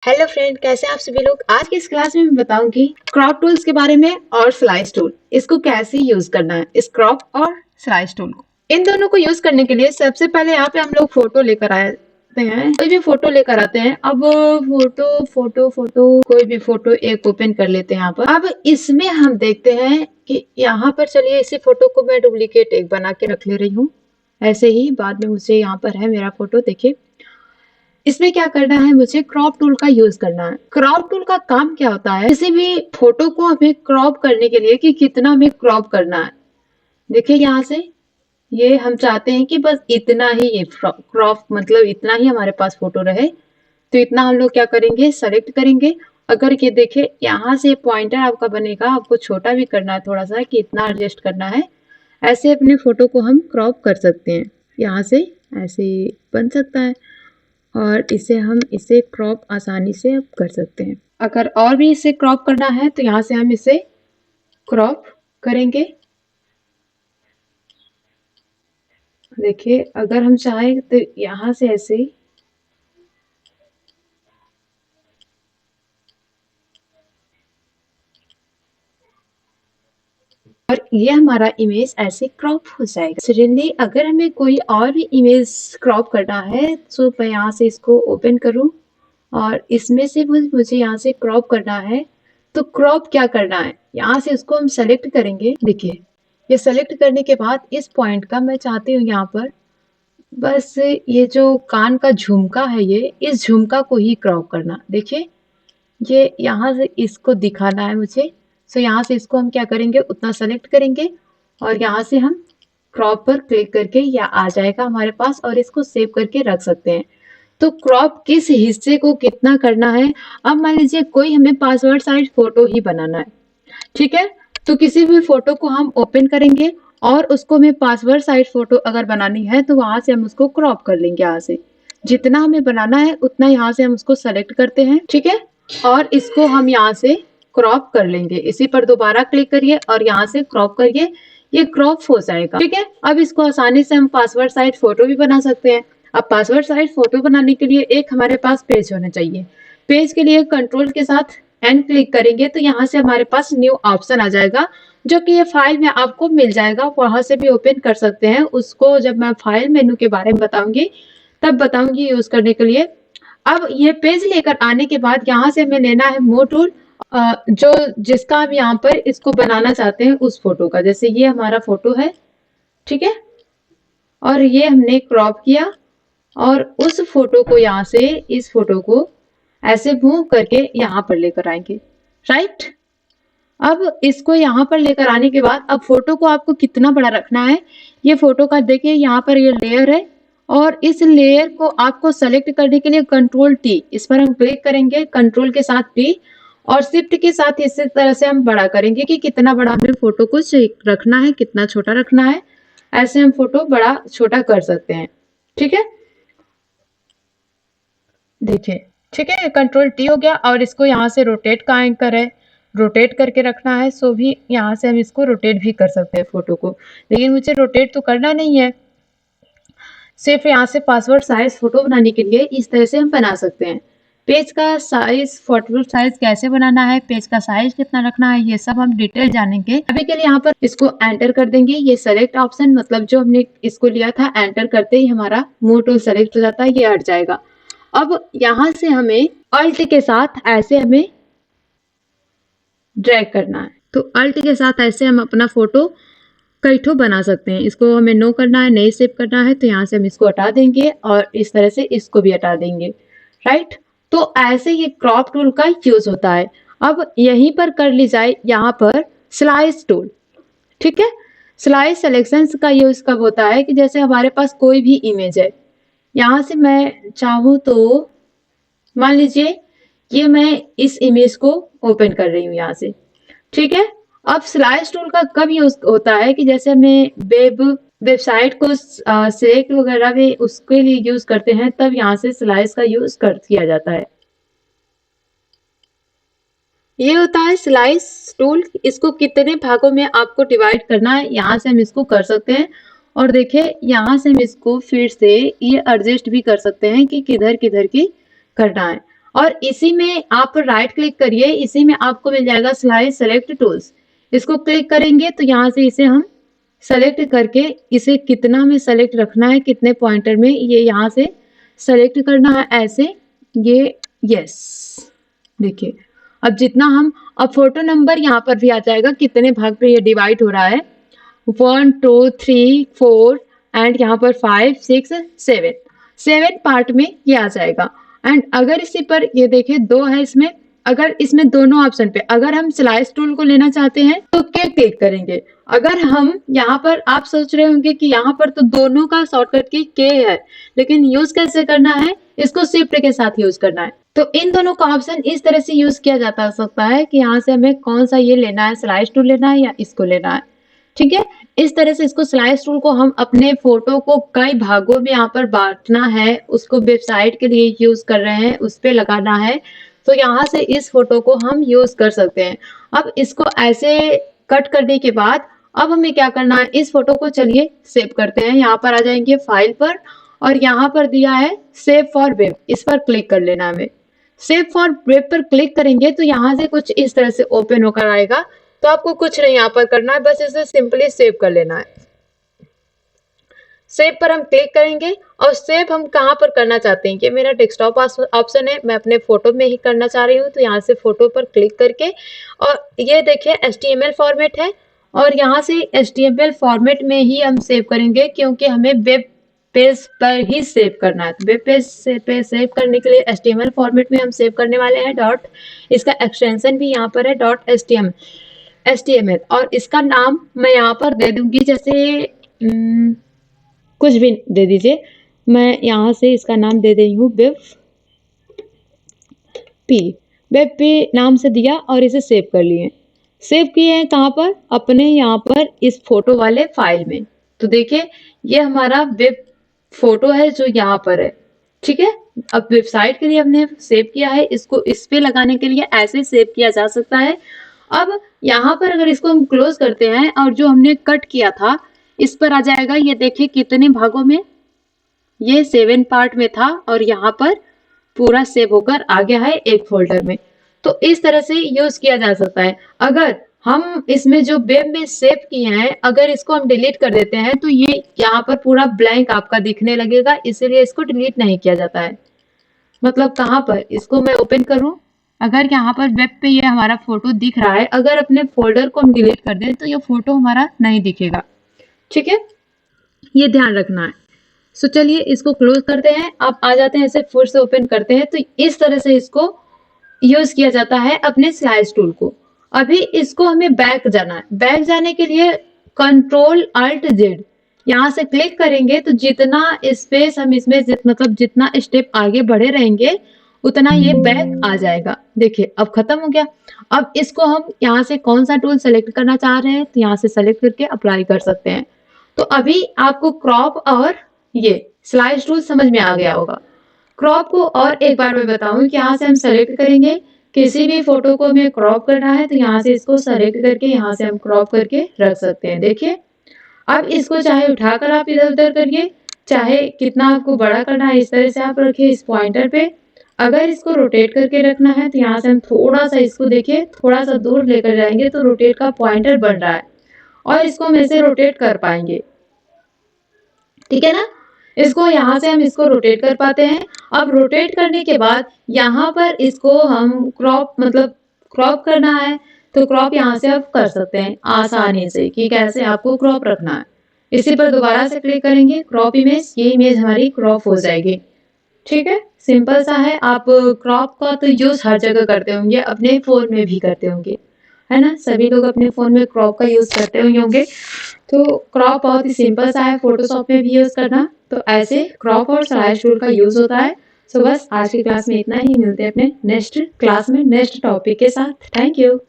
Hello friend, कैसे हैं आप सभी लोग। आज की इस क्लास में मैं बताऊंगी क्रॉप टूल्स के बारे में और स्लाइस टूल, इसको कैसे यूज करना है, इस क्रॉप और स्लाइस टूल को। इन दोनों को यूज करने के लिए सबसे पहले यहाँ पे हम लोग फोटो लेकर आते हैं। कोई भी फोटो लेकर आते हैं। अब फोटो फोटो फोटो कोई भी फोटो एक ओपन कर लेते हैं यहाँ पर। अब इसमें हम देखते हैं कि यहाँ पर, चलिए इसी फोटो को मैं डुप्लीकेट एक बना के रख ले रही हूँ। ऐसे ही बाद में मुझे यहाँ पर है मेरा फोटो, देखिए। इसमें क्या करना है, मुझे क्रॉप टूल का यूज करना है। क्रॉप टूल का काम क्या होता है, किसी भी फोटो को हमें क्रॉप करने के लिए कि कितना हमें क्रॉप करना है। देखिए यहाँ से ये हम चाहते हैं कि बस इतना ही, ये क्रॉप मतलब इतना ही हमारे पास फोटो रहे। तो इतना हम लोग क्या करेंगे, सेलेक्ट करेंगे। अगर ये देखे यहाँ से पॉइंटर आपका बनेगा, आपको छोटा भी करना है थोड़ा सा कि इतना एडजस्ट करना है। ऐसे अपने फोटो को हम क्रॉप कर सकते हैं। यहाँ से ऐसे बन सकता है और इसे क्रॉप आसानी से अब कर सकते हैं। अगर और भी इसे क्रॉप करना है तो यहाँ से हम इसे क्रॉप करेंगे। देखिए अगर हम चाहें तो यहाँ से ऐसे और ये हमारा इमेज ऐसे क्रॉप हो जाएगा। सडनली अगर हमें कोई और भी इमेज क्रॉप करना है तो मैं यहाँ से इसको ओपन करूँ और इसमें से मुझे यहाँ से क्रॉप करना है। तो क्रॉप क्या करना है, यहाँ से इसको हम सेलेक्ट करेंगे। देखिए ये सेलेक्ट करने के बाद इस पॉइंट का मैं चाहती हूँ यहाँ पर बस ये जो कान का झुमका है, ये इस झुमका को ही क्रॉप करना। देखिए ये यहाँ से इसको दिखाना है मुझे। सो यहाँ से इसको हम क्या करेंगे, उतना सेलेक्ट करेंगे और यहाँ से हम क्रॉप पर क्लिक करके या आ जाएगा हमारे पास और इसको सेव करके रख सकते हैं। तो क्रॉप किस हिस्से को कितना करना है। अब मान लीजिए कोई हमें पासवर्ड साइज फोटो ही बनाना है, ठीक है। तो किसी भी फोटो को हम ओपन करेंगे और उसको हमें पासवर्ड साइज फोटो अगर बनानी है तो वहां से हम उसको क्रॉप कर लेंगे। यहाँ से जितना हमें बनाना है उतना यहाँ से हम उसको सेलेक्ट करते हैं, ठीक है। और इसको हम यहाँ से क्रॉप कर लेंगे। इसी पर दोबारा क्लिक करिए और यहाँ से क्रॉप करिए, ये क्रॉप हो जाएगा, ठीक है। अब इसको आसानी से हम पासवर्ड साइज फोटो भी बना सकते हैं। अब पासवर्ड साइज फोटो बनाने के लिए एक हमारे पास पेज होना चाहिए। पेज के लिए कंट्रोल के साथ एंड क्लिक करेंगे तो यहाँ से हमारे पास न्यू ऑप्शन आ जाएगा, जो कि ये फाइल में आपको मिल जाएगा। वहां से भी ओपन कर सकते हैं उसको। जब मैं फाइल मेनू के बारे में बताऊंगी तब बताऊंगी यूज करने के लिए। अब ये पेज लेकर आने के बाद यहाँ से हमें लेना है मोर टूल, जो जिसका हम यहाँ पर इसको बनाना चाहते हैं उस फोटो का। जैसे ये हमारा फोटो है, ठीक है, और ये हमने क्रॉप किया और उस फोटो को यहाँ से इस फोटो को ऐसे मूव करके यहाँ पर लेकर आएंगे, राइट। अब इसको यहाँ पर लेकर आने के बाद अब फोटो को आपको कितना बड़ा रखना है, ये फोटो का देखिए यहाँ पर ये लेयर है और इस लेयर को आपको सेलेक्ट करने के लिए कंट्रोल टी, इस पर हम क्लिक करेंगे कंट्रोल के साथ टी और शिफ्ट के साथ इसी तरह से हम बड़ा करेंगे कि कितना बड़ा हमें फोटो को रखना है, कितना छोटा रखना है। ऐसे हम फोटो बड़ा छोटा कर सकते हैं, ठीक है। देखिए ठीक है, कंट्रोल टी हो गया और इसको यहाँ से रोटेट का एंकर है, रोटेट करके रखना है। सो भी यहाँ से हम इसको रोटेट भी कर सकते हैं फोटो को, लेकिन मुझे रोटेट तो करना नहीं है। सिर्फ यहाँ से पासवर्ड साइज फोटो बनाने के लिए इस तरह से हम बना सकते हैं। पेज का साइज, फोटो साइज कैसे बनाना है, पेज का साइज कितना रखना है, ये सब हम डिटेल जानेंगे। अभी के लिए यहाँ पर इसको एंटर कर देंगे। ये सेलेक्ट ऑप्शन मतलब जो हमने इसको लिया था, एंटर करते ही हमारा मूव टूल सेलेक्ट हो जाता है, ये हट जाएगा। अब यहाँ से हमें अल्ट के साथ ऐसे हमें ड्रैग करना है। तो अल्ट के साथ ऐसे हम अपना फोटो कई ठो बना सकते हैं। इसको हमें नो करना है, नहीं सेव करना है तो यहाँ से हम इसको हटा देंगे और इस तरह से इसको भी हटा देंगे, राइट। तो ऐसे ये क्रॉप टूल का यूज होता है। अब यहीं पर कर ली जाए यहाँ पर स्लाइस टूल, ठीक है। स्लाइस सिलेक्शन का यूज कब होता है कि जैसे हमारे पास कोई भी इमेज है, यहाँ से मैं चाहूँ तो मान लीजिए ये मैं इस इमेज को ओपन कर रही हूँ यहाँ से, ठीक है। अब स्लाइस टूल का कब यूज होता है कि जैसे हमें वेबसाइट को सिलेक्ट वगैरह भी उसके लिए यूज करते हैं, तब यहाँ से स्लाइस का यूज किया जाता है। ये होता है स्लाइस टूल। इसको कितने भागों में आपको डिवाइड करना है यहाँ से हम इसको कर सकते हैं। और देखिए यहाँ से हम इसको फिर से ये एडजस्ट भी कर सकते हैं कि किधर किधर की करना है। और इसी में आप राइट क्लिक करिए, इसी में आपको मिल जाएगा स्लाइड सेलेक्ट टूल्स। इसको क्लिक करेंगे तो यहाँ से इसे हम सेलेक्ट करके इसे कितना में सेलेक्ट रखना है, कितने पॉइंटर में, ये यहाँ से सेलेक्ट करना है ऐसे, ये यस। देखिए अब जितना हम, अब फोटो नंबर यहाँ पर भी आ जाएगा कितने भाग पे ये डिवाइड हो रहा है, 1 2 3 4 एंड यहाँ पर 5 6 7, 7 पार्ट में ये आ जाएगा। एंड अगर इसी पर ये देखिए 2 है इसमें, अगर इसमें दोनों ऑप्शन पे अगर हम स्लाइस टूल को लेना चाहते हैं तो क्या क्लिक करेंगे। अगर हम यहाँ पर, आप सोच रहे होंगे कि यहाँ पर तो दोनों का शॉर्टकट की के है, लेकिन यूज कैसे करना है, इसको शिफ्ट के साथ यूज करना है। तो इन दोनों का ऑप्शन इस तरह से यूज किया जाता सकता है कि यहाँ से हमें कौन सा ये लेना है, स्लाइस टूल लेना है या इसको लेना है। ठीक है, इस तरह से इसको स्लाइस टूल को हम अपने फोटो को कई भागों में यहाँ पर बांटना है, उसको वेबसाइट के लिए यूज कर रहे हैं, उस पर लगाना है, तो यहाँ से इस फोटो को हम यूज कर सकते हैं। अब इसको ऐसे कट करने के बाद अब हमें क्या करना है, इस फोटो को चलिए सेव करते हैं। यहाँ पर आ जाएंगे फाइल पर और यहाँ पर दिया है सेव फॉर वेब, इस पर क्लिक कर लेना हमें। सेव फॉर वेब पर क्लिक करेंगे तो यहाँ से कुछ इस तरह से ओपन होकर आएगा। तो आपको कुछ नहीं यहाँ पर करना है, बस इसे सिंपली सेव कर लेना है। सेव पर हम क्लिक करेंगे और सेव हम कहाँ पर करना चाहते हैं, कि मेरा डेस्कटॉप ऑप्शन है, मैं अपने फोटो में ही करना चाह रही हूँ, तो यहाँ से फोटो पर क्लिक करके, और ये देखिए HTML फॉर्मेट है और यहाँ से HTML फॉर्मेट में ही हम सेव करेंगे क्योंकि हमें वेब पेज पर ही सेव करना है। वेब पेज पे सेव करने के लिए HTML फॉर्मेट में हम सेव करने वाले हैं डॉट, इसका एक्सटेंशन भी यहाँ पर है .html और इसका नाम मैं यहाँ पर दे दूंगी, जैसे कुछ भी दे दीजिए, मैं यहाँ से इसका नाम दे रही हूँ वेब पी नाम से दिया और इसे सेव कर लिए। सेव किए हैं कहाँ पर, अपने यहाँ पर इस फोटो वाले फाइल में। तो देखिए ये हमारा वेब फोटो है जो यहाँ पर है। ठीक है, अब वेबसाइट के लिए हमने सेव किया है, इसको इस पे लगाने के लिए ऐसे सेव किया जा सकता है। अब यहाँ पर अगर इसको हम क्लोज करते हैं और जो हमने कट किया था इस पर आ जाएगा, ये देखिए कितने भागों में, ये 7 पार्ट में था और यहाँ पर पूरा सेव होकर आ गया है एक फोल्डर में। तो इस तरह से यूज किया जा सकता है। अगर हम इसमें जो वेब में सेव किए हैं अगर इसको हम डिलीट कर देते हैं तो ये यहाँ पर पूरा ब्लैंक आपका दिखने लगेगा, इसीलिए इसको डिलीट नहीं किया जाता है। मतलब कहाँ पर, इसको मैं ओपन करूं, अगर यहाँ पर वेब पे ये हमारा फोटो दिख रहा है, अगर अपने फोल्डर को हम डिलीट कर दें तो ये फोटो हमारा नहीं दिखेगा। ठीक है, ये ध्यान रखना है। सो चलिए इसको क्लोज करते हैं। अब आ जाते हैं, इसे फिर से ओपन करते हैं। तो इस तरह से इसको यूज किया जाता है अपने स्लाइस टूल को। अभी इसको हमें बैक जाना है, बैक जाने के लिए Ctrl+Alt+Z यहाँ से क्लिक करेंगे तो जितना स्पेस हम इसमें मतलब जितना स्टेप आगे बढ़े रहेंगे उतना ये बैक आ जाएगा। देखिए अब खत्म हो गया। अब इसको हम यहाँ से कौन सा टूल सेलेक्ट करना चाह रहे हैं तो यहाँ से सेलेक्ट करके अप्लाई कर सकते हैं। तो अभी आपको क्रॉप और ये स्लाइस टूल समझ में आ गया होगा। क्रॉप को और एक बार मैं बताऊं कि यहाँ से हम सेलेक्ट करेंगे, किसी भी फोटो को हमें क्रॉप करना है तो यहाँ से इसको सेलेक्ट करके यहाँ से हम क्रॉप करके रख सकते हैं। देखिए अब इसको चाहे उठाकर आप इधर उधर करिए, चाहे कितना आपको बड़ा करना है इस तरह से आप रखिए इस पॉइंटर पे। अगर इसको रोटेट करके रखना है तो यहाँ से हम थोड़ा सा इसको देखिए थोड़ा सा दूर लेकर जाएंगे तो रोटेट का पॉइंटर बन रहा है और इसको हम ऐसे रोटेट कर पाएंगे। ठीक है ना, इसको यहाँ से हम इसको रोटेट कर पाते हैं। अब रोटेट करने के बाद यहाँ पर इसको हम क्रॉप मतलब क्रॉप करना है तो क्रॉप यहाँ से आप कर सकते हैं आसानी से कि कैसे आपको क्रॉप रखना है। इसी पर दोबारा से क्लिक करेंगे क्रॉप इमेज, ये इमेज हमारी क्रॉप हो जाएगी। ठीक है, सिंपल सा है। आप क्रॉप का तो यूज हर जगह करते होंगे, अपने फोन में भी करते होंगे, है ना, सभी लोग अपने फोन में क्रॉप का यूज करते होंगे। तो क्रॉप बहुत ही सिंपल सा है, फोटोशॉप में भी यूज करना। तो ऐसे क्रॉप और स्लाइस टूल का यूज होता है। सो बस आज की क्लास में इतना ही, मिलते हैं अपने नेक्स्ट क्लास में नेक्स्ट टॉपिक के साथ। Thank you.